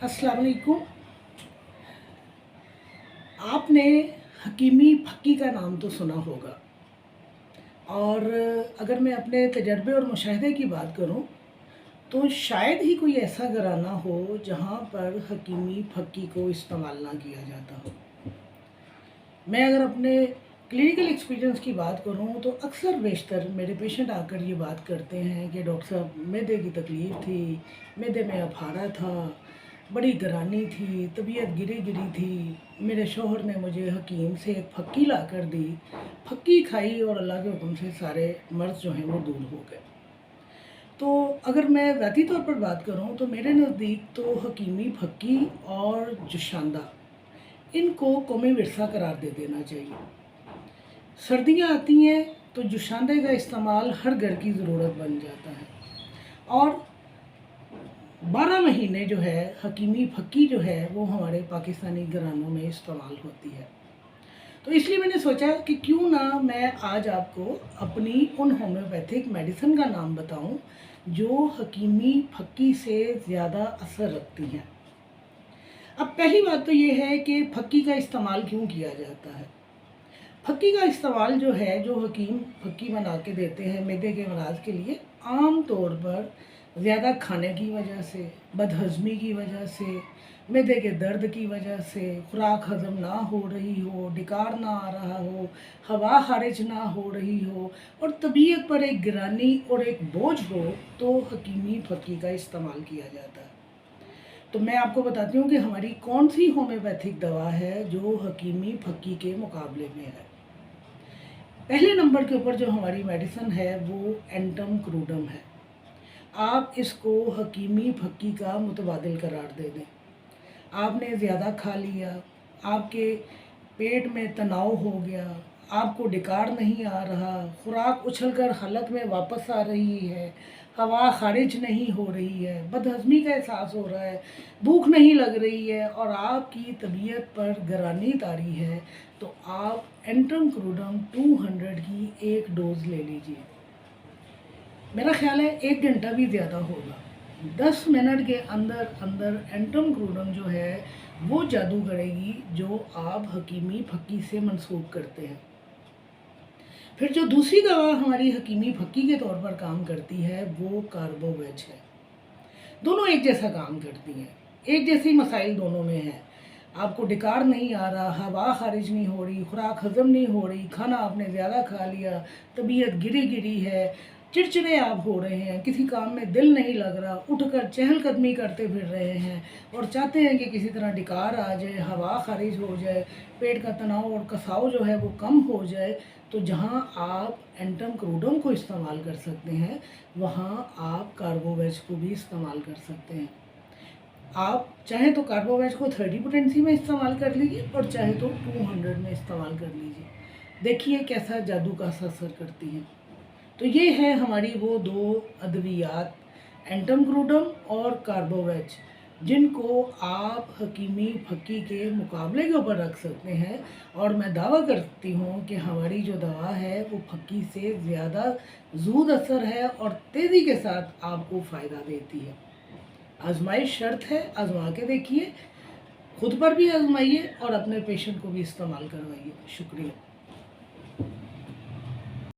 अस्सलाम वालेकुम। आपने हकीमी फ़क्की का नाम तो सुना होगा, और अगर मैं अपने तजर्बे और मुशाहिदे की बात करूं तो शायद ही कोई ऐसा घराना हो जहां पर हकीमी फ़क्की को इस्तेमाल ना किया जाता हो। मैं अगर अपने क्लिनिकल एक्सपीरियंस की बात करूं तो अक्सर बेशतर मेरे पेशेंट आकर ये बात करते हैं कि डॉक्टर साहब, मैदे की तकलीफ़ थी, मैदे में अफारा था, बड़ी घरानी थी, तबीयत गिरी गिरी थी, मेरे शौहर ने मुझे हकीम से एक फ़क्की ला कर दी, फ़क्की खाई और अल्लाह के हुक्म से सारे मर्ज़ जो हैं वो दूर हो गए। तो अगर मैं ज़ाती तौर पर बात करूं तो मेरे नज़दीक तो हकीमी फ़क्की और जुशांदा, इनको कौमी विरसा करार दे देना चाहिए। सर्दियाँ आती हैं तो जुशांदे का इस्तेमाल हर घर की ज़रूरत बन जाता है, और 12 महीने जो है हकीमी फ़क्की जो है वो हमारे पाकिस्तानी घरानों में इस्तेमाल होती है। तो इसलिए मैंने सोचा कि क्यों ना मैं आज आपको अपनी उन होम्योपैथिक मेडिसिन का नाम बताऊं जो हकीमी फ़क्की से ज़्यादा असर रखती हैं। अब पहली बात तो ये है कि फ़क्की का इस्तेमाल क्यों किया जाता है। फ़क्की का इस्तेमाल जो है, जो हकीम फ़क्की बना के देते हैं मैदे के अमराज के लिए, आम तौर पर ज़्यादा खाने की वजह से, बदहज़मी की वजह से, मैदे के दर्द की वजह से, खुराक हज़म ना हो रही हो, डिकार ना आ रहा हो, हवा खारिज ना हो रही हो और तबीयत पर एक गिरानी और एक बोझ हो, तो हकीमी फ़क्की का इस्तेमाल किया जाता है। तो मैं आपको बताती हूँ कि हमारी कौन सी होम्योपैथिक दवा है जो हकीमी फ़क्की के मुकाबले में है। पहले नंबर के ऊपर जो हमारी मेडिसिन है वो एंटम क्रूडम है। आप इसको हकीमी फ़क्की का मुतबादिल करार दे दें। आपने ज़्यादा खा लिया, आपके पेट में तनाव हो गया, आपको डिकार नहीं आ रहा, खुराक उछलकर हलक में वापस आ रही है, हवा खारिज नहीं हो रही है, बदहज़मी का एहसास हो रहा है, भूख नहीं लग रही है और आपकी तबीयत पर घरानी तारी है, तो आप एंटम क्रूडम 200 की एक डोज़ ले लीजिए। मेरा ख्याल है 1 घंटा भी ज़्यादा होगा। 10 मिनट के अंदर अंदर एंटम क्रूडम जो है वो जादू करेगी जो आप हकीमी फ़क्की से मंसूब करते हैं। फिर जो दूसरी दवा हमारी हकीमी फ़क्की के तौर पर काम करती है वो कार्बोवेज है। दोनों एक जैसा काम करती हैं, एक जैसी मसाइल दोनों में है। आपको डिकार नहीं आ रहा, हवा खारिज नहीं हो रही, खुराक हज़म नहीं हो रही, खाना आपने ज़्यादा खा लिया, तबीयत गिरी गिरी है, चिड़चिड़े आप हो रहे हैं, किसी काम में दिल नहीं लग रहा, उठकर चहलकदमी करते फिर रहे हैं और चाहते हैं कि किसी तरह डिकार आ जाए, हवा खारिज हो जाए, पेट का तनाव और कसाव जो है वो कम हो जाए, तो जहाँ आप एंटम क्रूडम को इस्तेमाल कर सकते हैं वहाँ आप कार्बोवेज को भी इस्तेमाल कर सकते हैं। आप चाहे तो कार्बोवेज को 30 पोटेंसी में इस्तेमाल कर लीजिए और चाहे तो 200 में इस्तेमाल कर लीजिए। देखिए कैसा जादू का असर करती है। तो ये है हमारी वो दो अद्वियात, एंटम क्रूडम और कार्बोवेज, जिनको आप हकीमी फ़क्की के मुकाबले के ऊपर रख सकते हैं। और मैं दावा करती हूँ कि हमारी जो दवा है वो फ़क्की से ज़्यादा ज़ूद असर है और तेज़ी के साथ आपको फ़ायदा देती है। आजमाइश शर्त है, आजमा के देखिए, खुद पर भी आजमाइए और अपने पेशेंट को भी इस्तेमाल करवाइए। शुक्रिया।